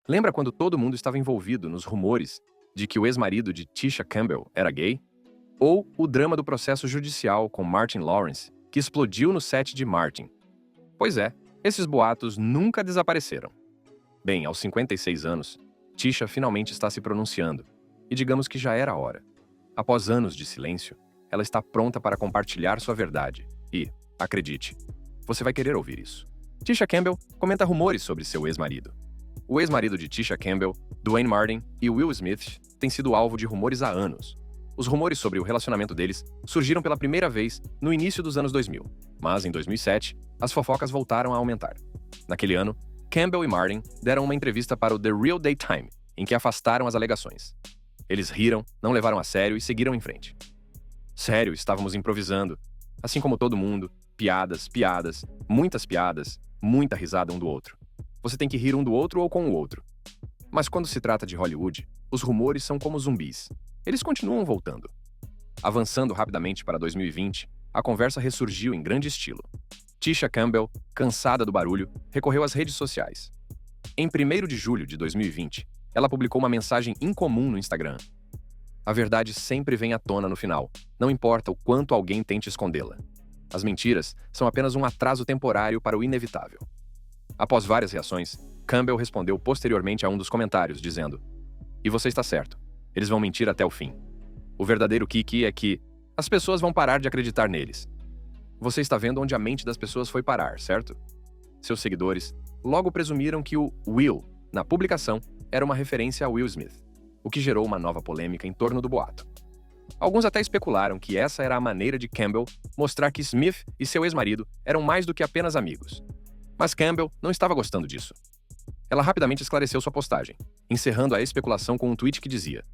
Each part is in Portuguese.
Lembra quando todo mundo estava envolvido nos rumores de que o ex-marido de Tisha Campbell era gay? Ou o drama do processo judicial com Martin Lawrence, que explodiu no set de Martin? Pois é, esses boatos nunca desapareceram. Bem, aos 56 anos, Tisha finalmente está se pronunciando, e digamos que já era a hora. Após anos de silêncio, ela está pronta para compartilhar sua verdade. E, acredite, você vai querer ouvir isso. Tisha Campbell comenta rumores sobre seu ex-marido. O ex-marido de Tisha Campbell, Duane Martin e Will Smith têm sido alvo de rumores há anos. Os rumores sobre o relacionamento deles surgiram pela primeira vez no início dos anos 2000, mas em 2007, as fofocas voltaram a aumentar. Naquele ano, Campbell e Martin deram uma entrevista para o The Real Daytime, em que afastaram as alegações. Eles riram, não levaram a sério e seguiram em frente. Sério, estávamos improvisando. Assim como todo mundo, piadas, muita risada um do outro. Você tem que rir um do outro ou com o outro. Mas quando se trata de Hollywood, os rumores são como zumbis. Eles continuam voltando. Avançando rapidamente para 2020, a conversa ressurgiu em grande estilo. Tisha Campbell, cansada do barulho, recorreu às redes sociais. Em 1º de julho de 2020, ela publicou uma mensagem incomum no Instagram. A verdade sempre vem à tona no final, não importa o quanto alguém tente escondê-la. As mentiras são apenas um atraso temporário para o inevitável. Após várias reações, Campbell respondeu posteriormente a um dos comentários, dizendo: "E você está certo, eles vão mentir até o fim. O verdadeiro kick é que as pessoas vão parar de acreditar neles. Você está vendo onde a mente das pessoas foi parar, certo?" Seus seguidores logo presumiram que o Will, na publicação, era uma referência a Will Smith, o que gerou uma nova polêmica em torno do boato. Alguns até especularam que essa era a maneira de Campbell mostrar que Smith e seu ex-marido eram mais do que apenas amigos. Mas Campbell não estava gostando disso. Ela rapidamente esclareceu sua postagem, encerrando a especulação com um tweet que dizia: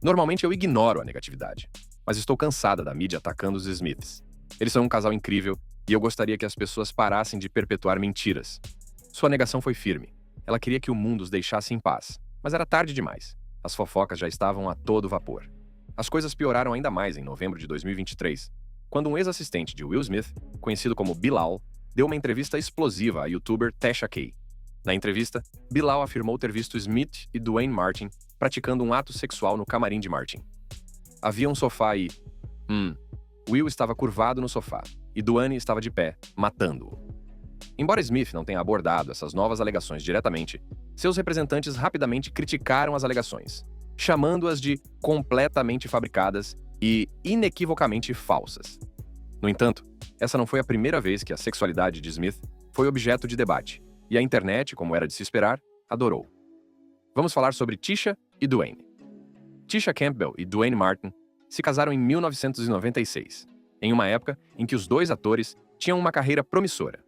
"Normalmente eu ignoro a negatividade, mas estou cansada da mídia atacando os Smiths. Eles são um casal incrível e eu gostaria que as pessoas parassem de perpetuar mentiras." Sua negação foi firme. Ela queria que o mundo os deixasse em paz, mas era tarde demais. As fofocas já estavam a todo vapor. As coisas pioraram ainda mais em novembro de 2023, quando um ex-assistente de Will Smith, conhecido como Bilal, deu uma entrevista explosiva à youtuber Tasha K. Na entrevista, Bilal afirmou ter visto Smith e Duane Martin praticando um ato sexual no camarim de Martin. Havia um sofá e... Will estava curvado no sofá, e Duane estava de pé, matando-o. Embora Smith não tenha abordado essas novas alegações diretamente, seus representantes rapidamente criticaram as alegações, chamando-as de completamente fabricadas e inequivocamente falsas. No entanto, essa não foi a primeira vez que a sexualidade de Smith foi objeto de debate, e a internet, como era de se esperar, adorou. Vamos falar sobre Tisha e Duane. Tisha Campbell e Duane Martin se casaram em 1996, em uma época em que os dois atores tinham uma carreira promissora.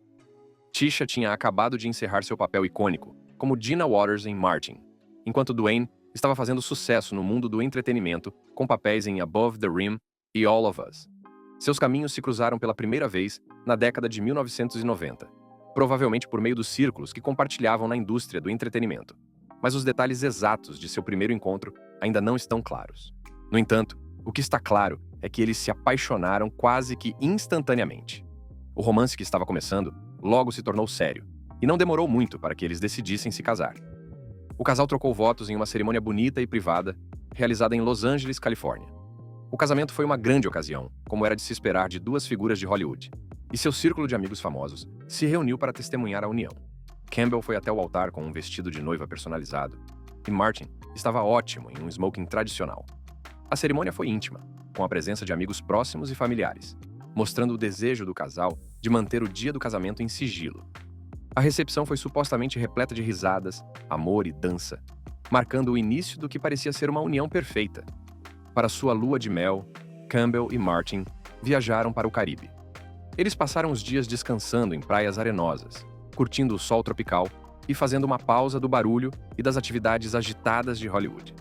Tisha tinha acabado de encerrar seu papel icônico como Gina Waters em Martin, enquanto Duane estava fazendo sucesso no mundo do entretenimento com papéis em Above the Rim e All of Us. Seus caminhos se cruzaram pela primeira vez na década de 1990, provavelmente por meio dos círculos que compartilhavam na indústria do entretenimento. Mas os detalhes exatos de seu primeiro encontro ainda não estão claros. No entanto, o que está claro é que eles se apaixonaram quase que instantaneamente. O romance que estava começando logo se tornou sério, e não demorou muito para que eles decidissem se casar. O casal trocou votos em uma cerimônia bonita e privada, realizada em Los Angeles, Califórnia. O casamento foi uma grande ocasião, como era de se esperar de duas figuras de Hollywood, e seu círculo de amigos famosos se reuniu para testemunhar a união. Campbell foi até o altar com um vestido de noiva personalizado, e Martin estava ótimo em um smoking tradicional. A cerimônia foi íntima, com a presença de amigos próximos e familiares, mostrando o desejo do casal de manter o dia do casamento em sigilo. A recepção foi supostamente repleta de risadas, amor e dança, marcando o início do que parecia ser uma união perfeita. Para sua lua de mel, Campbell e Martin viajaram para o Caribe. Eles passaram os dias descansando em praias arenosas, curtindo o sol tropical e fazendo uma pausa do barulho e das atividades agitadas de Hollywood.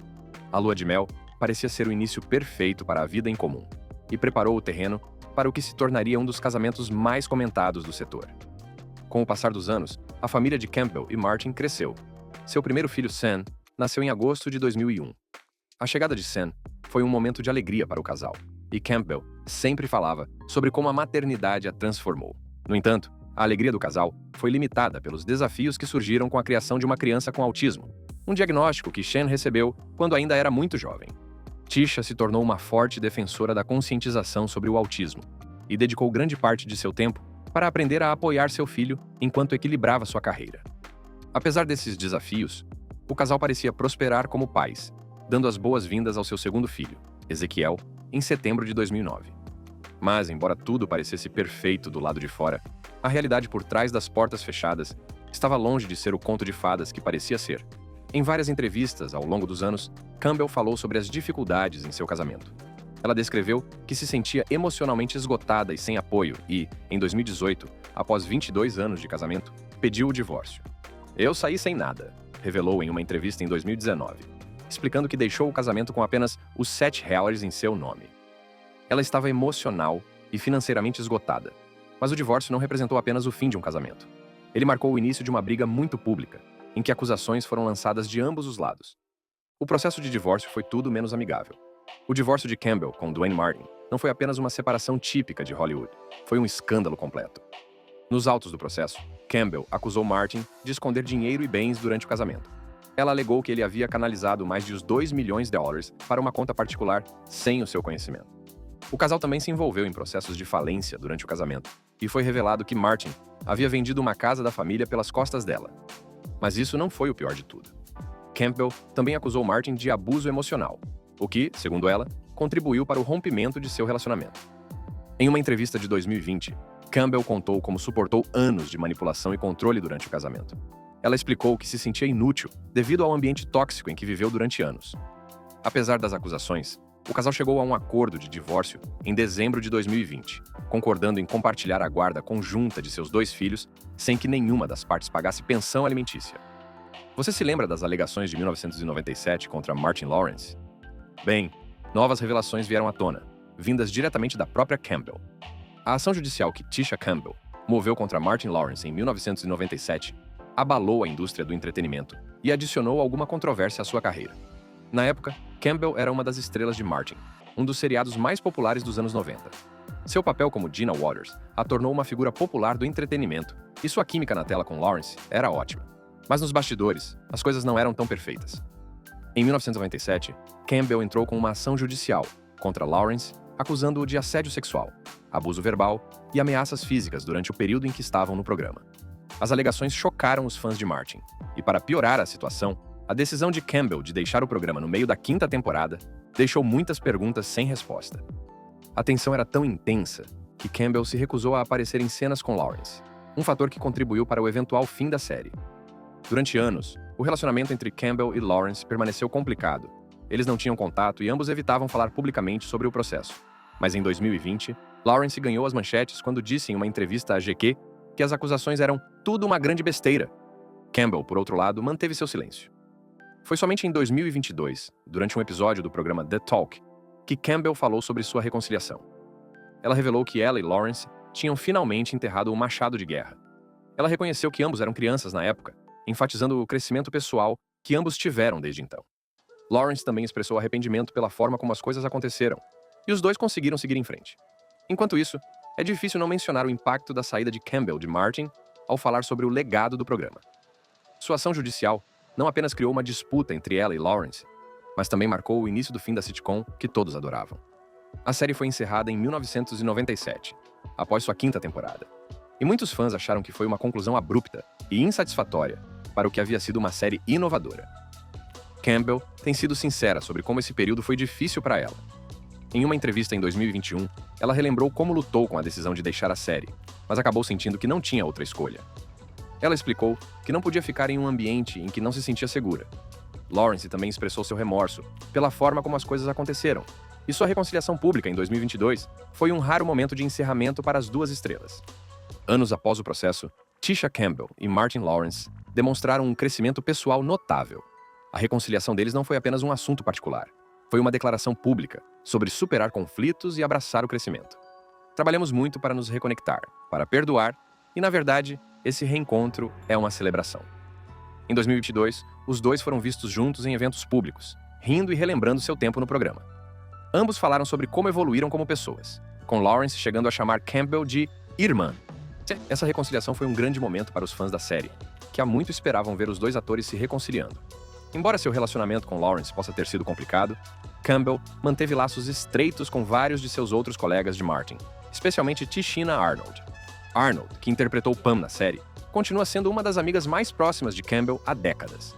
A lua de mel parecia ser o início perfeito para a vida em comum e preparou o terreno para o que se tornaria um dos casamentos mais comentados do setor. Com o passar dos anos, a família de Campbell e Martin cresceu. Seu primeiro filho, Sam, nasceu em agosto de 2001. A chegada de Sam foi um momento de alegria para o casal, e Campbell sempre falava sobre como a maternidade a transformou. No entanto, a alegria do casal foi limitada pelos desafios que surgiram com a criação de uma criança com autismo. um diagnóstico que Shan recebeu quando ainda era muito jovem. Tisha se tornou uma forte defensora da conscientização sobre o autismo e dedicou grande parte de seu tempo para aprender a apoiar seu filho enquanto equilibrava sua carreira. Apesar desses desafios, o casal parecia prosperar como pais, dando as boas-vindas ao seu segundo filho, Ezequiel, em setembro de 2009. Mas, embora tudo parecesse perfeito do lado de fora, a realidade por trás das portas fechadas estava longe de ser o conto de fadas que parecia ser. Em várias entrevistas ao longo dos anos, Campbell falou sobre as dificuldades em seu casamento. Ela descreveu que se sentia emocionalmente esgotada e sem apoio e, em 2018, após 22 anos de casamento, pediu o divórcio. "Eu saí sem nada", revelou em uma entrevista em 2019, explicando que deixou o casamento com apenas os $7 em seu nome. Ela estava emocional e financeiramente esgotada, mas o divórcio não representou apenas o fim de um casamento. Ele marcou o início de uma briga muito pública, em que acusações foram lançadas de ambos os lados. O processo de divórcio foi tudo menos amigável. O divórcio de Campbell com Duane Martin não foi apenas uma separação típica de Hollywood, foi um escândalo completo. Nos autos do processo, Campbell acusou Martin de esconder dinheiro e bens durante o casamento. Ela alegou que ele havia canalizado mais de $2 milhões para uma conta particular sem o seu conhecimento. O casal também se envolveu em processos de falência durante o casamento, e foi revelado que Martin havia vendido uma casa da família pelas costas dela. Mas isso não foi o pior de tudo. Campbell também acusou Martin de abuso emocional, o que, segundo ela, contribuiu para o rompimento de seu relacionamento. Em uma entrevista de 2020, Campbell contou como suportou anos de manipulação e controle durante o casamento. Ela explicou que se sentia inútil devido ao ambiente tóxico em que viveu durante anos. Apesar das acusações, o casal chegou a um acordo de divórcio em dezembro de 2020, concordando em compartilhar a guarda conjunta de seus 2 filhos sem que nenhuma das partes pagasse pensão alimentícia. Você se lembra das alegações de 1997 contra Martin Lawrence? Bem, novas revelações vieram à tona, vindas diretamente da própria Campbell. A ação judicial que Tisha Campbell moveu contra Martin Lawrence em 1997 abalou a indústria do entretenimento e adicionou alguma controvérsia à sua carreira. Na época, Campbell era uma das estrelas de Martin, um dos seriados mais populares dos anos 90. Seu papel como Gina Waters a tornou uma figura popular do entretenimento, e sua química na tela com Lawrence era ótima. Mas nos bastidores, as coisas não eram tão perfeitas. Em 1997, Campbell entrou com uma ação judicial contra Lawrence, acusando-o de assédio sexual, abuso verbal e ameaças físicas durante o período em que estavam no programa. As alegações chocaram os fãs de Martin, e para piorar a situação, a decisão de Campbell de deixar o programa no meio da 5ª temporada deixou muitas perguntas sem resposta. A tensão era tão intensa que Campbell se recusou a aparecer em cenas com Lawrence, um fator que contribuiu para o eventual fim da série. Durante anos, o relacionamento entre Campbell e Lawrence permaneceu complicado. Eles não tinham contato e ambos evitavam falar publicamente sobre o processo. Mas em 2020, Lawrence ganhou as manchetes quando disse em uma entrevista à GQ que as acusações eram tudo uma grande besteira. Campbell, por outro lado, manteve seu silêncio. Foi somente em 2022, durante um episódio do programa The Talk, que Campbell falou sobre sua reconciliação. Ela revelou que ela e Lawrence tinham finalmente enterrado o machado de guerra. Ela reconheceu que ambos eram crianças na época, enfatizando o crescimento pessoal que ambos tiveram desde então. Lawrence também expressou arrependimento pela forma como as coisas aconteceram, e os dois conseguiram seguir em frente. Enquanto isso, é difícil não mencionar o impacto da saída de Campbell de Martin ao falar sobre o legado do programa. Sua ação judicial não apenas criou uma disputa entre ela e Lawrence, mas também marcou o início do fim da sitcom que todos adoravam. A série foi encerrada em 1997, após sua 5ª temporada. E muitos fãs acharam que foi uma conclusão abrupta e insatisfatória para o que havia sido uma série inovadora. Campbell tem sido sincera sobre como esse período foi difícil para ela. Em uma entrevista em 2021, ela relembrou como lutou com a decisão de deixar a série, mas acabou sentindo que não tinha outra escolha. Ela explicou que não podia ficar em um ambiente em que não se sentia segura. Lawrence também expressou seu remorso pela forma como as coisas aconteceram, e sua reconciliação pública em 2022 foi um raro momento de encerramento para as 2 estrelas. Anos após o processo, Tisha Campbell e Martin Lawrence demonstraram um crescimento pessoal notável. A reconciliação deles não foi apenas um assunto particular, foi uma declaração pública sobre superar conflitos e abraçar o crescimento. Trabalhamos muito para nos reconectar, para perdoar, e na verdade, esse reencontro é uma celebração. Em 2022, os dois foram vistos juntos em eventos públicos, rindo e relembrando seu tempo no programa. Ambos falaram sobre como evoluíram como pessoas, com Lawrence chegando a chamar Campbell de irmã. Essa reconciliação foi um grande momento para os fãs da série, que há muito esperavam ver os 2 atores se reconciliando. Embora seu relacionamento com Lawrence possa ter sido complicado, Campbell manteve laços estreitos com vários de seus outros colegas de Martin, especialmente Tichina Arnold. Arnold, que interpretou Pam na série, continua sendo uma das amigas mais próximas de Campbell há décadas.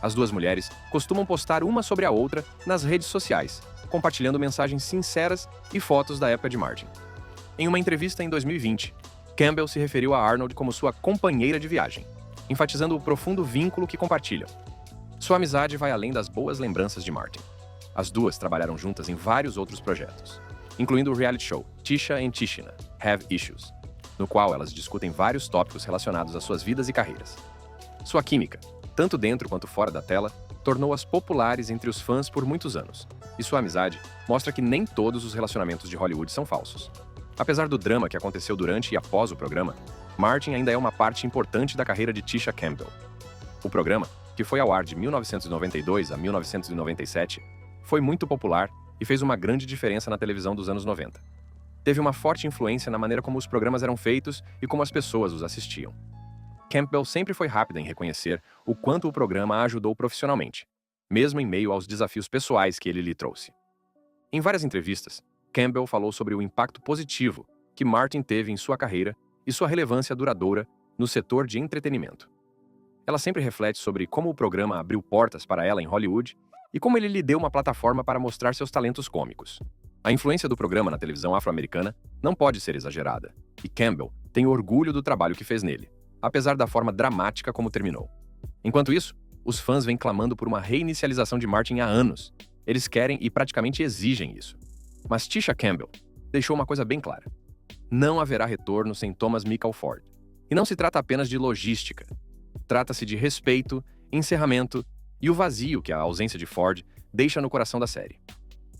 As duas mulheres costumam postar uma sobre a outra nas redes sociais, compartilhando mensagens sinceras e fotos da época de Martin. Em uma entrevista em 2020, Campbell se referiu a Arnold como sua companheira de viagem, enfatizando o profundo vínculo que compartilham. Sua amizade vai além das boas lembranças de Martin. As duas trabalharam juntas em vários outros projetos, incluindo o reality show Tisha and Tichina Have Issues, no qual elas discutem vários tópicos relacionados às suas vidas e carreiras. Sua química, tanto dentro quanto fora da tela, tornou-as populares entre os fãs por muitos anos, e sua amizade mostra que nem todos os relacionamentos de Hollywood são falsos. Apesar do drama que aconteceu durante e após o programa, Martin ainda é uma parte importante da carreira de Tisha Campbell. O programa, que foi ao ar de 1992 a 1997, foi muito popular e fez uma grande diferença na televisão dos anos 90. Teve uma forte influência na maneira como os programas eram feitos e como as pessoas os assistiam. Campbell sempre foi rápida em reconhecer o quanto o programa a ajudou profissionalmente, mesmo em meio aos desafios pessoais que ele lhe trouxe. Em várias entrevistas, Campbell falou sobre o impacto positivo que Martin teve em sua carreira e sua relevância duradoura no setor de entretenimento. Ela sempre reflete sobre como o programa abriu portas para ela em Hollywood e como ele lhe deu uma plataforma para mostrar seus talentos cômicos. A influência do programa na televisão afro-americana não pode ser exagerada, e Campbell tem orgulho do trabalho que fez nele, apesar da forma dramática como terminou. Enquanto isso, os fãs vêm clamando por uma reinicialização de Martin há anos. Eles querem e praticamente exigem isso. Mas Tisha Campbell deixou uma coisa bem clara. Não haverá retorno sem Thomas Michael Ford. E não se trata apenas de logística. Trata-se de respeito, encerramento e o vazio que a ausência de Ford deixa no coração da série.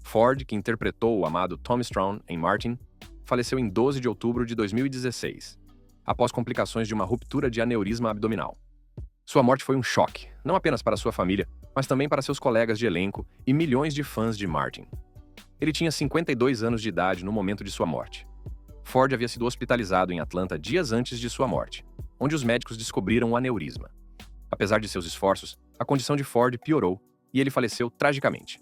Ford, que interpretou o amado Tom Strawn em Martin, faleceu em 12 de outubro de 2016, após complicações de uma ruptura de aneurisma abdominal. Sua morte foi um choque, não apenas para sua família, mas também para seus colegas de elenco e milhões de fãs de Martin. Ele tinha 52 anos de idade no momento de sua morte. Ford havia sido hospitalizado em Atlanta dias antes de sua morte, onde os médicos descobriram um aneurisma. Apesar de seus esforços, a condição de Ford piorou e ele faleceu tragicamente.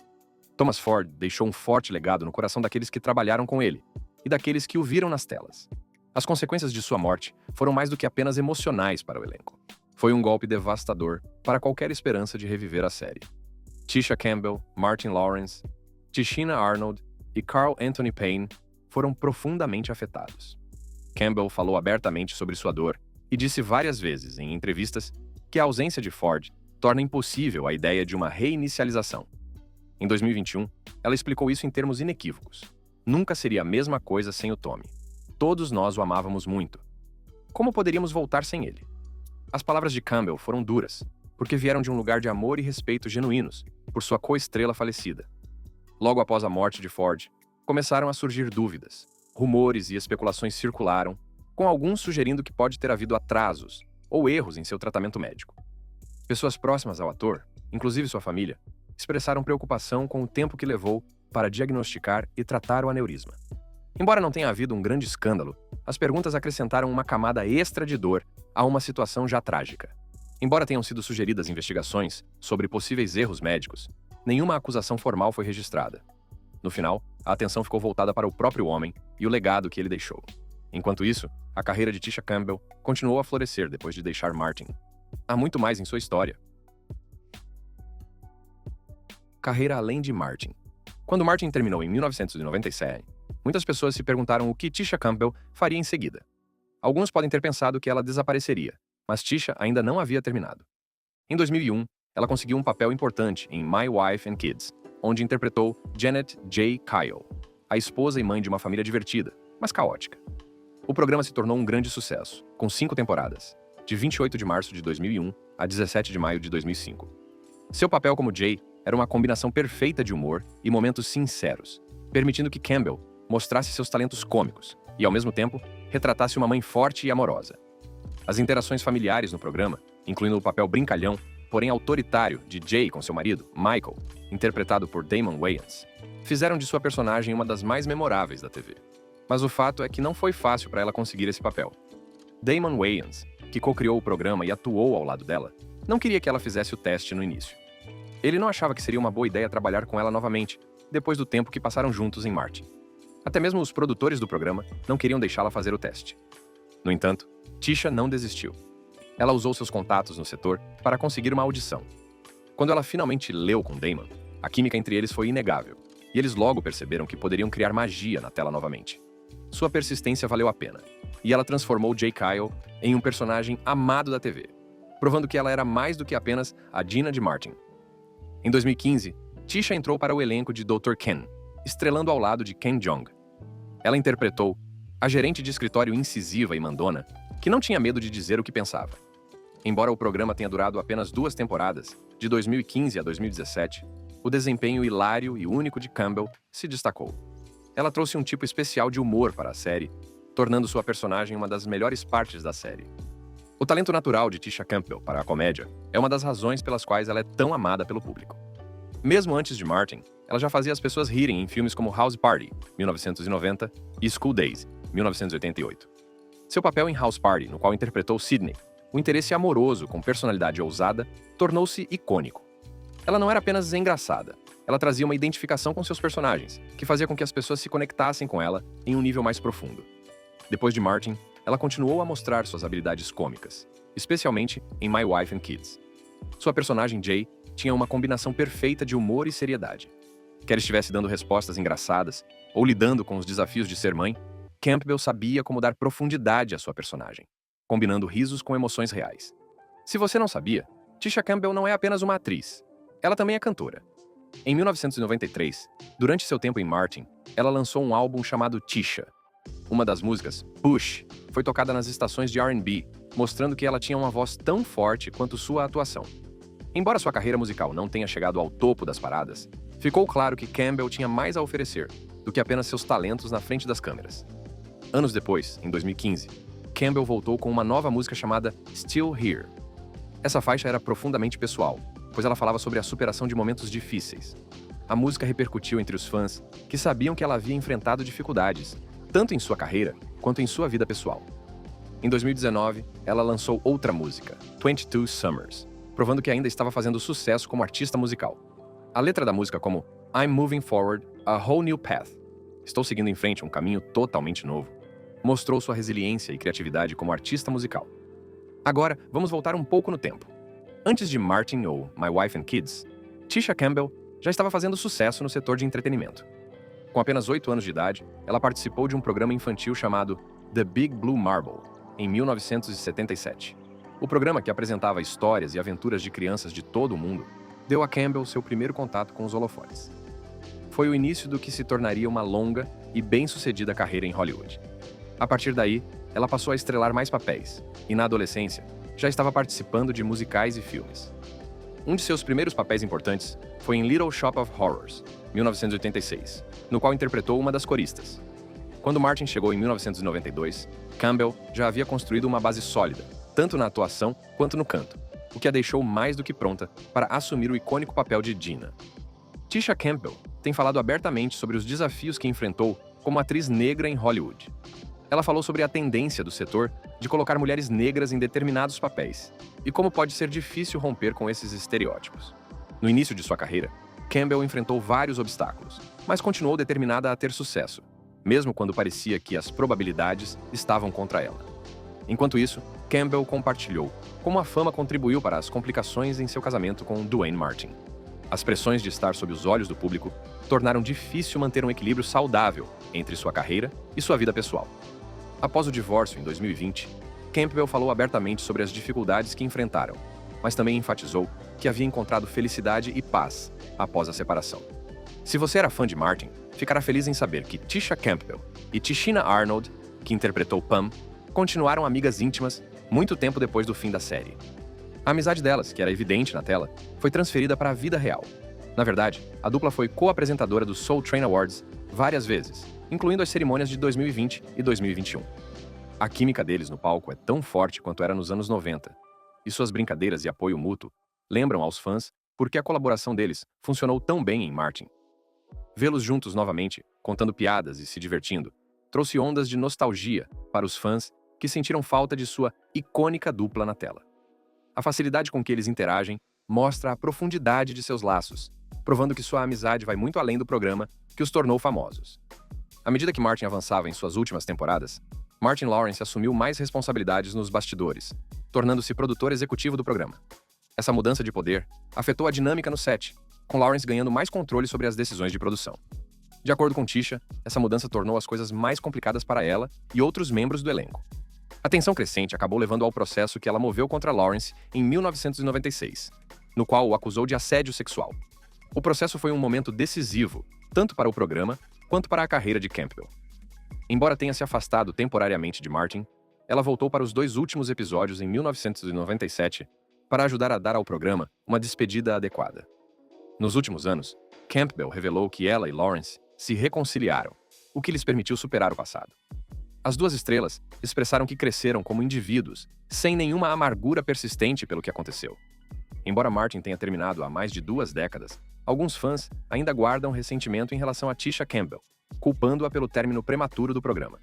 Thomas Ford deixou um forte legado no coração daqueles que trabalharam com ele e daqueles que o viram nas telas. As consequências de sua morte foram mais do que apenas emocionais para o elenco. Foi um golpe devastador para qualquer esperança de reviver a série. Tisha Campbell, Martin Lawrence, Tichina Arnold e Carl Anthony Payne foram profundamente afetados. Campbell falou abertamente sobre sua dor e disse várias vezes em entrevistas que a ausência de Ford torna impossível a ideia de uma reinicialização. Em 2021, ela explicou isso em termos inequívocos. Nunca seria a mesma coisa sem o Tommy. Todos nós o amávamos muito. Como poderíamos voltar sem ele? As palavras de Campbell foram duras, porque vieram de um lugar de amor e respeito genuínos por sua co-estrela falecida. Logo após a morte de Ford, começaram a surgir dúvidas. Rumores e especulações circularam, com alguns sugerindo que pode ter havido atrasos ou erros em seu tratamento médico. Pessoas próximas ao ator, inclusive sua família, expressaram preocupação com o tempo que levou para diagnosticar e tratar o aneurisma. Embora não tenha havido um grande escândalo, as perguntas acrescentaram uma camada extra de dor a uma situação já trágica. Embora tenham sido sugeridas investigações sobre possíveis erros médicos, nenhuma acusação formal foi registrada. No final, a atenção ficou voltada para o próprio homem e o legado que ele deixou. Enquanto isso, a carreira de Tisha Campbell continuou a florescer depois de deixar Martin. Há muito mais em sua história. Carreira além de Martin. Quando Martin terminou em 1997, muitas pessoas se perguntaram o que Tisha Campbell faria em seguida. Alguns podem ter pensado que ela desapareceria, mas Tisha ainda não havia terminado. Em 2001, ela conseguiu um papel importante em My Wife and Kids, onde interpretou Janet J. Kyle, a esposa e mãe de uma família divertida, mas caótica. O programa se tornou um grande sucesso, com 5 temporadas, de 28 de março de 2001 a 17 de maio de 2005. Seu papel como Jay era uma combinação perfeita de humor e momentos sinceros, permitindo que Campbell mostrasse seus talentos cômicos e, ao mesmo tempo, retratasse uma mãe forte e amorosa. As interações familiares no programa, incluindo o papel brincalhão, porém autoritário, de Jay com seu marido, Michael, interpretado por Damon Wayans, fizeram de sua personagem uma das mais memoráveis da TV. Mas o fato é que não foi fácil para ela conseguir esse papel. Damon Wayans, que co-criou o programa e atuou ao lado dela, não queria que ela fizesse o teste no início. Ele não achava que seria uma boa ideia trabalhar com ela novamente, depois do tempo que passaram juntos em Martin. Até mesmo os produtores do programa não queriam deixá-la fazer o teste. No entanto, Tisha não desistiu. Ela usou seus contatos no setor para conseguir uma audição. Quando ela finalmente leu com Damon, a química entre eles foi inegável, e eles logo perceberam que poderiam criar magia na tela novamente. Sua persistência valeu a pena, e ela transformou Jay Kyle em um personagem amado da TV, provando que ela era mais do que apenas a Gina de Martin. Em 2015, Tisha entrou para o elenco de Dr. Ken, estrelando ao lado de Ken Jeong. Ela interpretou a gerente de escritório incisiva e mandona, que não tinha medo de dizer o que pensava. Embora o programa tenha durado apenas 2 temporadas, de 2015 a 2017, o desempenho hilário e único de Campbell se destacou. Ela trouxe um tipo especial de humor para a série, tornando sua personagem uma das melhores partes da série. O talento natural de Tisha Campbell para a comédia é uma das razões pelas quais ela é tão amada pelo público. Mesmo antes de Martin, ela já fazia as pessoas rirem em filmes como House Party, 1990, e School Days, 1988. Seu papel em House Party, no qual interpretou Sidney, o interesse amoroso com personalidade ousada, tornou-se icônico. Ela não era apenas engraçada, ela trazia uma identificação com seus personagens, que fazia com que as pessoas se conectassem com ela em um nível mais profundo. Depois de Martin, ela continuou a mostrar suas habilidades cômicas, especialmente em My Wife and Kids. Sua personagem Jay tinha uma combinação perfeita de humor e seriedade. Quer estivesse dando respostas engraçadas ou lidando com os desafios de ser mãe, Campbell sabia como dar profundidade à sua personagem, combinando risos com emoções reais. Se você não sabia, Tisha Campbell não é apenas uma atriz, ela também é cantora. Em 1993, durante seu tempo em Martin, ela lançou um álbum chamado Tisha. Uma das músicas, Push, foi tocada nas estações de R&B, mostrando que ela tinha uma voz tão forte quanto sua atuação. Embora sua carreira musical não tenha chegado ao topo das paradas, ficou claro que Campbell tinha mais a oferecer do que apenas seus talentos na frente das câmeras. Anos depois, em 2015, Campbell voltou com uma nova música chamada Still Here. Essa faixa era profundamente pessoal, pois ela falava sobre a superação de momentos difíceis. A música repercutiu entre os fãs, que sabiam que ela havia enfrentado dificuldades, tanto em sua carreira quanto em sua vida pessoal. Em 2019, ela lançou outra música, 22 Summers, provando que ainda estava fazendo sucesso como artista musical. A letra da música como I'm moving forward a whole new path, estou seguindo em frente um caminho totalmente novo, mostrou sua resiliência e criatividade como artista musical. Agora, vamos voltar um pouco no tempo. Antes de Martin ou My Wife and Kids, Tisha Campbell já estava fazendo sucesso no setor de entretenimento. Com apenas 8 anos de idade, ela participou de um programa infantil chamado The Big Blue Marble, em 1977. O programa, que apresentava histórias e aventuras de crianças de todo o mundo, deu a Campbell seu primeiro contato com os holofotes. Foi o início do que se tornaria uma longa e bem-sucedida carreira em Hollywood. A partir daí, ela passou a estrelar mais papéis, e na adolescência, já estava participando de musicais e filmes. Um de seus primeiros papéis importantes foi em Little Shop of Horrors, 1986, no qual interpretou uma das coristas. Quando Martin chegou em 1992, Campbell já havia construído uma base sólida, tanto na atuação quanto no canto, o que a deixou mais do que pronta para assumir o icônico papel de Gina. Tisha Campbell tem falado abertamente sobre os desafios que enfrentou como atriz negra em Hollywood. Ela falou sobre a tendência do setor de colocar mulheres negras em determinados papéis e como pode ser difícil romper com esses estereótipos. No início de sua carreira, Campbell enfrentou vários obstáculos, mas continuou determinada a ter sucesso, mesmo quando parecia que as probabilidades estavam contra ela. Enquanto isso, Campbell compartilhou como a fama contribuiu para as complicações em seu casamento com Duane Martin. As pressões de estar sob os olhos do público tornaram difícil manter um equilíbrio saudável entre sua carreira e sua vida pessoal. Após o divórcio em 2020, Campbell falou abertamente sobre as dificuldades que enfrentaram, mas também enfatizou que havia encontrado felicidade e paz após a separação. Se você era fã de Martin, ficará feliz em saber que Tisha Campbell e Tichina Arnold, que interpretou Pam, continuaram amigas íntimas muito tempo depois do fim da série. A amizade delas, que era evidente na tela, foi transferida para a vida real. Na verdade, a dupla foi co-apresentadora do Soul Train Awards várias vezes, incluindo as cerimônias de 2020 e 2021. A química deles no palco é tão forte quanto era nos anos 90, e suas brincadeiras e apoio mútuo lembram aos fãs por que a colaboração deles funcionou tão bem em Martin. Vê-los juntos novamente, contando piadas e se divertindo, trouxe ondas de nostalgia para os fãs que sentiram falta de sua icônica dupla na tela. A facilidade com que eles interagem mostra a profundidade de seus laços, provando que sua amizade vai muito além do programa que os tornou famosos. À medida que Martin avançava em suas últimas temporadas, Martin Lawrence assumiu mais responsabilidades nos bastidores, tornando-se produtor executivo do programa. Essa mudança de poder afetou a dinâmica no set, com Lawrence ganhando mais controle sobre as decisões de produção. De acordo com Tisha, essa mudança tornou as coisas mais complicadas para ela e outros membros do elenco. A tensão crescente acabou levando ao processo que ela moveu contra Lawrence em 1996, no qual o acusou de assédio sexual. O processo foi um momento decisivo, tanto para o programa quanto para a carreira de Campbell. Embora tenha se afastado temporariamente de Martin, ela voltou para os 2 últimos episódios em 1997 para ajudar a dar ao programa uma despedida adequada. Nos últimos anos, Campbell revelou que ela e Lawrence se reconciliaram, o que lhes permitiu superar o passado. As 2 estrelas expressaram que cresceram como indivíduos, sem nenhuma amargura persistente pelo que aconteceu. Embora Martin tenha terminado há mais de 2 décadas, alguns fãs ainda guardam ressentimento em relação a Tisha Campbell, culpando-a pelo término prematuro do programa.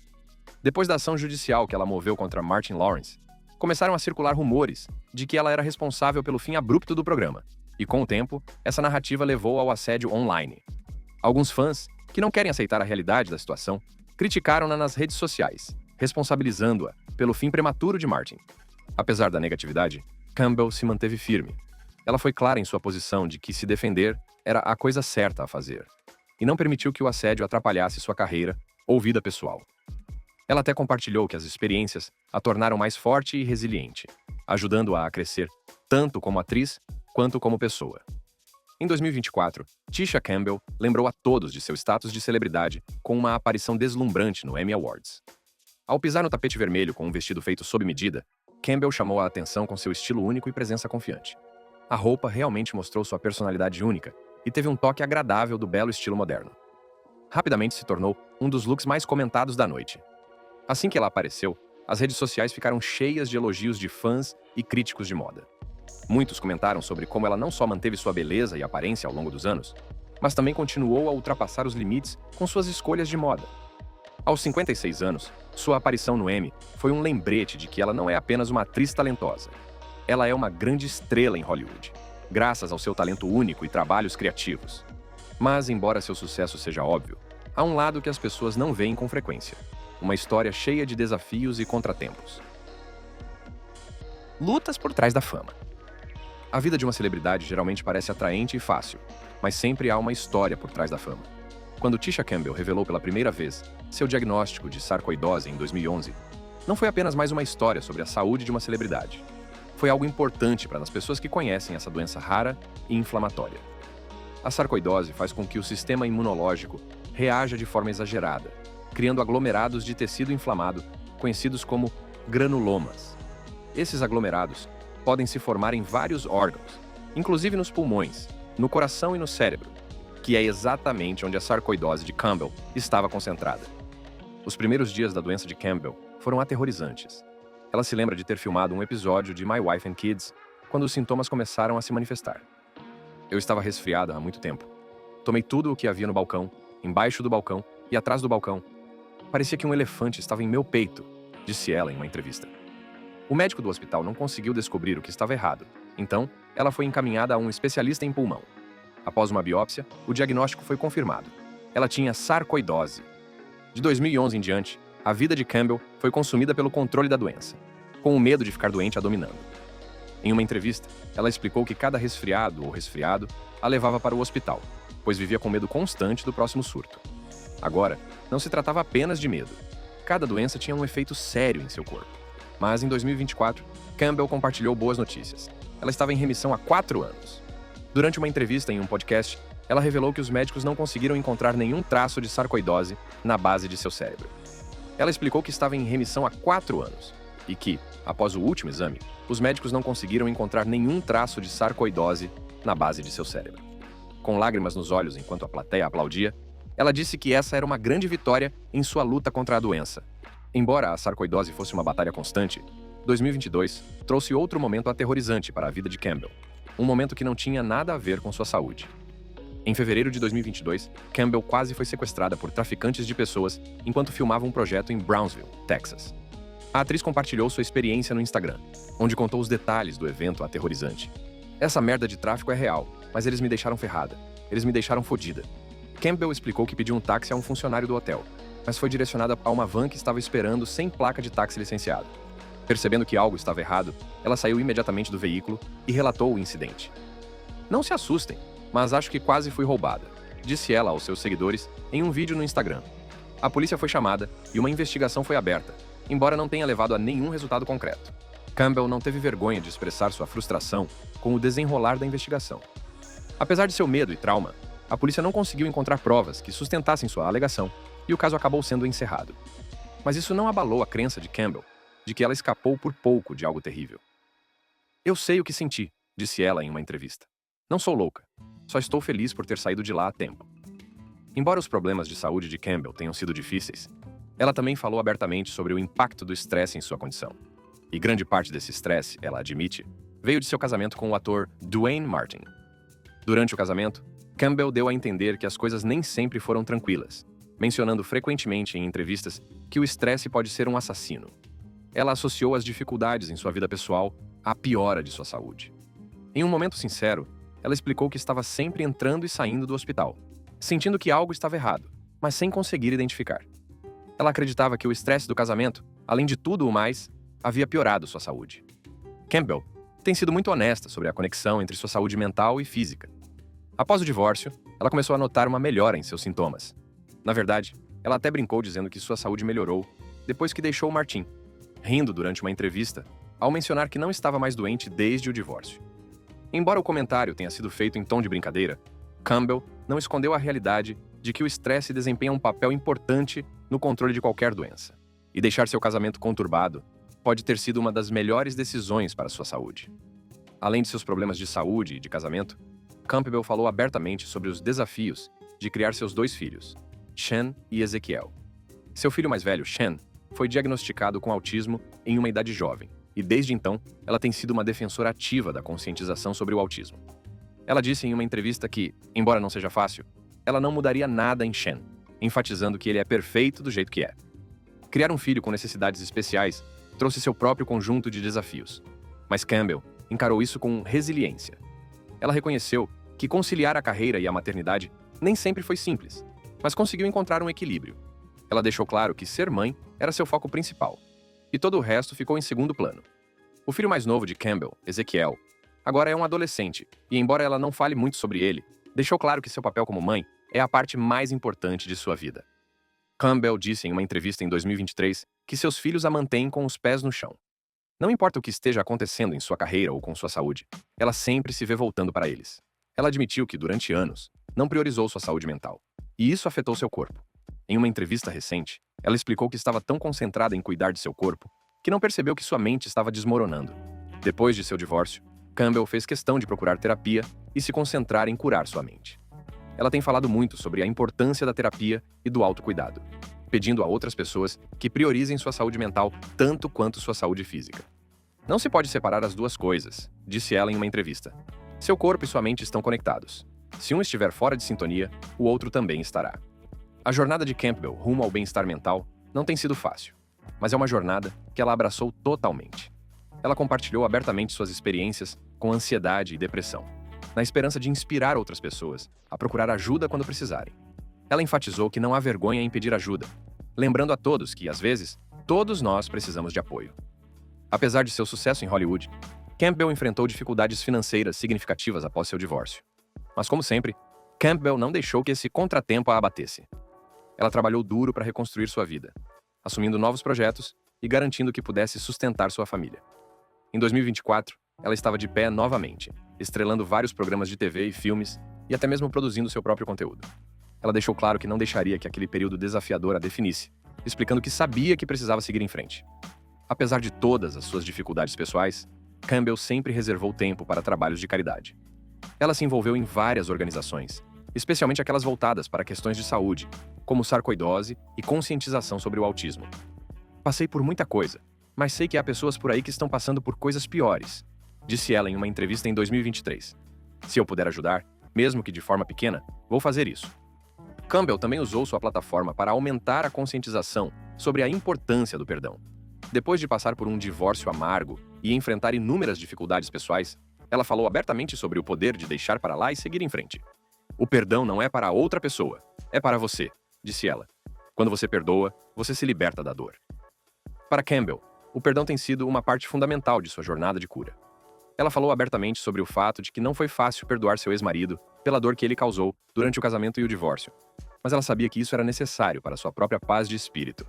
Depois da ação judicial que ela moveu contra Martin Lawrence, começaram a circular rumores de que ela era responsável pelo fim abrupto do programa, e com o tempo, essa narrativa levou ao assédio online. Alguns fãs, que não querem aceitar a realidade da situação, criticaram-na nas redes sociais, responsabilizando-a pelo fim prematuro de Martin. Apesar da negatividade, Campbell se manteve firme. Ela foi clara em sua posição de que se defender era a coisa certa a fazer, e não permitiu que o assédio atrapalhasse sua carreira ou vida pessoal. Ela até compartilhou que as experiências a tornaram mais forte e resiliente, ajudando-a a crescer tanto como atriz quanto como pessoa. Em 2024, Tisha Campbell lembrou a todos de seu status de celebridade com uma aparição deslumbrante no Emmy Awards. Ao pisar no tapete vermelho com um vestido feito sob medida, Campbell chamou a atenção com seu estilo único e presença confiante. A roupa realmente mostrou sua personalidade única e teve um toque agradável do belo estilo moderno. Rapidamente se tornou um dos looks mais comentados da noite. Assim que ela apareceu, as redes sociais ficaram cheias de elogios de fãs e críticos de moda. Muitos comentaram sobre como ela não só manteve sua beleza e aparência ao longo dos anos, mas também continuou a ultrapassar os limites com suas escolhas de moda. Aos 56 anos, sua aparição no Emmy foi um lembrete de que ela não é apenas uma atriz talentosa. Ela é uma grande estrela em Hollywood, graças ao seu talento único e trabalhos criativos. Mas, embora seu sucesso seja óbvio, há um lado que as pessoas não veem com frequência. Uma história cheia de desafios e contratempos. Lutas por trás da fama. A vida de uma celebridade geralmente parece atraente e fácil, mas sempre há uma história por trás da fama. Quando Tisha Campbell revelou pela primeira vez seu diagnóstico de sarcoidose em 2011, não foi apenas mais uma história sobre a saúde de uma celebridade. Foi algo importante para as pessoas que conhecem essa doença rara e inflamatória. A sarcoidose faz com que o sistema imunológico reaja de forma exagerada, criando aglomerados de tecido inflamado, conhecidos como granulomas. Esses aglomerados podem se formar em vários órgãos, inclusive nos pulmões, no coração e no cérebro, que é exatamente onde a sarcoidose de Campbell estava concentrada. Os primeiros dias da doença de Campbell foram aterrorizantes. Ela se lembra de ter filmado um episódio de My Wife and Kids quando os sintomas começaram a se manifestar. Eu estava resfriada há muito tempo. Tomei tudo o que havia no balcão, embaixo do balcão e atrás do balcão. Parecia que um elefante estava em meu peito, disse ela em uma entrevista. O médico do hospital não conseguiu descobrir o que estava errado, então ela foi encaminhada a um especialista em pulmão. Após uma biópsia, o diagnóstico foi confirmado. Ela tinha sarcoidose. De 2011 em diante, a vida de Campbell foi consumida pelo controle da doença, com o medo de ficar doente a dominando. Em uma entrevista, ela explicou que cada resfriado ou resfriado a levava para o hospital, pois vivia com medo constante do próximo surto. Agora, não se tratava apenas de medo. Cada doença tinha um efeito sério em seu corpo. Mas em 2024, Campbell compartilhou boas notícias. Ela estava em remissão há 4 anos. Durante uma entrevista em um podcast, ela revelou que os médicos não conseguiram encontrar nenhum traço de sarcoidose na base de seu cérebro. Ela explicou que estava em remissão há 4 anos e que, após o último exame, os médicos não conseguiram encontrar nenhum traço de sarcoidose na base de seu cérebro. Com lágrimas nos olhos enquanto a plateia aplaudia, ela disse que essa era uma grande vitória em sua luta contra a doença. Embora a sarcoidose fosse uma batalha constante, 2022 trouxe outro momento aterrorizante para a vida de Campbell, um momento que não tinha nada a ver com sua saúde. Em fevereiro de 2022, Campbell quase foi sequestrada por traficantes de pessoas enquanto filmava um projeto em Brownsville, Texas. A atriz compartilhou sua experiência no Instagram, onde contou os detalhes do evento aterrorizante. Essa merda de tráfico é real, mas eles me deixaram ferrada. Eles me deixaram fodida. Campbell explicou que pediu um táxi a um funcionário do hotel, mas foi direcionada a uma van que estava esperando sem placa de táxi licenciado. Percebendo que algo estava errado, ela saiu imediatamente do veículo e relatou o incidente. "Não se assustem, mas acho que quase fui roubada", disse ela aos seus seguidores em um vídeo no Instagram. A polícia foi chamada e uma investigação foi aberta, embora não tenha levado a nenhum resultado concreto. Campbell não teve vergonha de expressar sua frustração com o desenrolar da investigação. Apesar de seu medo e trauma, a polícia não conseguiu encontrar provas que sustentassem sua alegação e o caso acabou sendo encerrado. Mas isso não abalou a crença de Campbell de que ela escapou por pouco de algo terrível. "Eu sei o que senti", disse ela em uma entrevista. "Não sou louca. Só estou feliz por ter saído de lá a tempo." Embora os problemas de saúde de Campbell tenham sido difíceis, ela também falou abertamente sobre o impacto do estresse em sua condição. E grande parte desse estresse, ela admite, veio de seu casamento com o ator Duane Martin. Durante o casamento, Campbell deu a entender que as coisas nem sempre foram tranquilas, mencionando frequentemente em entrevistas que o estresse pode ser um assassino. Ela associou as dificuldades em sua vida pessoal à piora de sua saúde. Em um momento sincero, ela explicou que estava sempre entrando e saindo do hospital, sentindo que algo estava errado, mas sem conseguir identificar. Ela acreditava que o estresse do casamento, além de tudo o mais, havia piorado sua saúde. Campbell tem sido muito honesta sobre a conexão entre sua saúde mental e física. Após o divórcio, ela começou a notar uma melhora em seus sintomas. Na verdade, ela até brincou dizendo que sua saúde melhorou depois que deixou Martin, rindo durante uma entrevista ao mencionar que não estava mais doente desde o divórcio. Embora o comentário tenha sido feito em tom de brincadeira, Campbell não escondeu a realidade de que o estresse desempenha um papel importante no controle de qualquer doença. E deixar seu casamento conturbado pode ter sido uma das melhores decisões para sua saúde. Além de seus problemas de saúde e de casamento, Campbell falou abertamente sobre os desafios de criar seus 2 filhos, Sean e Ezequiel. Seu filho mais velho, Sean, foi diagnosticado com autismo em uma idade jovem, e desde então, ela tem sido uma defensora ativa da conscientização sobre o autismo. Ela disse em uma entrevista que, embora não seja fácil, ela não mudaria nada em Sean, enfatizando que ele é perfeito do jeito que é. Criar um filho com necessidades especiais trouxe seu próprio conjunto de desafios, mas Campbell encarou isso com resiliência. Ela reconheceu que conciliar a carreira e a maternidade nem sempre foi simples, mas conseguiu encontrar um equilíbrio. Ela deixou claro que ser mãe era seu foco principal, e todo o resto ficou em segundo plano. O filho mais novo de Campbell, Ezequiel, agora é um adolescente, e embora ela não fale muito sobre ele, deixou claro que seu papel como mãe é a parte mais importante de sua vida. Campbell disse em uma entrevista em 2023 que seus filhos a mantêm com os pés no chão. Não importa o que esteja acontecendo em sua carreira ou com sua saúde, ela sempre se vê voltando para eles. Ela admitiu que, durante anos, não priorizou sua saúde mental, e isso afetou seu corpo. Em uma entrevista recente, ela explicou que estava tão concentrada em cuidar de seu corpo que não percebeu que sua mente estava desmoronando. Depois de seu divórcio, Campbell fez questão de procurar terapia e se concentrar em curar sua mente. Ela tem falado muito sobre a importância da terapia e do autocuidado, pedindo a outras pessoas que priorizem sua saúde mental tanto quanto sua saúde física. "Não se pode separar as duas coisas", disse ela em uma entrevista. "Seu corpo e sua mente estão conectados. Se um estiver fora de sintonia, o outro também estará." A jornada de Campbell rumo ao bem-estar mental não tem sido fácil, mas é uma jornada que ela abraçou totalmente. Ela compartilhou abertamente suas experiências com ansiedade e depressão, na esperança de inspirar outras pessoas a procurar ajuda quando precisarem. Ela enfatizou que não há vergonha em pedir ajuda, lembrando a todos que, às vezes, todos nós precisamos de apoio. Apesar de seu sucesso em Hollywood, Campbell enfrentou dificuldades financeiras significativas após seu divórcio. Mas, como sempre, Campbell não deixou que esse contratempo a abatesse. Ela trabalhou duro para reconstruir sua vida, assumindo novos projetos e garantindo que pudesse sustentar sua família. Em 2024, ela estava de pé novamente, estrelando vários programas de TV e filmes e até mesmo produzindo seu próprio conteúdo. Ela deixou claro que não deixaria que aquele período desafiador a definisse, explicando que sabia que precisava seguir em frente. Apesar de todas as suas dificuldades pessoais, Campbell sempre reservou tempo para trabalhos de caridade. Ela se envolveu em várias organizações, especialmente aquelas voltadas para questões de saúde, como sarcoidose e conscientização sobre o autismo. "Passei por muita coisa, mas sei que há pessoas por aí que estão passando por coisas piores", disse ela em uma entrevista em 2023. "Se eu puder ajudar, mesmo que de forma pequena, vou fazer isso." Campbell também usou sua plataforma para aumentar a conscientização sobre a importância do perdão. Depois de passar por um divórcio amargo e enfrentar inúmeras dificuldades pessoais, Ela falou abertamente sobre o poder de deixar para lá e seguir em frente. O perdão não é para a outra pessoa, é para você, disse ela. Quando você perdoa, você se liberta da dor. Para Campbell, o perdão tem sido uma parte fundamental de sua jornada de cura. Ela falou abertamente sobre o fato de que não foi fácil perdoar seu ex-marido pela dor que ele causou durante o casamento e o divórcio, mas ela sabia que isso era necessário para sua própria paz de espírito.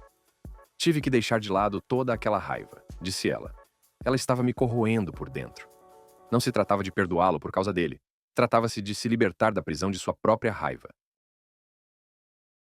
Tive que deixar de lado toda aquela raiva, disse ela. Ela estava me corroendo por dentro. Não se tratava de perdoá-lo por causa dele. Tratava-se de se libertar da prisão de sua própria raiva.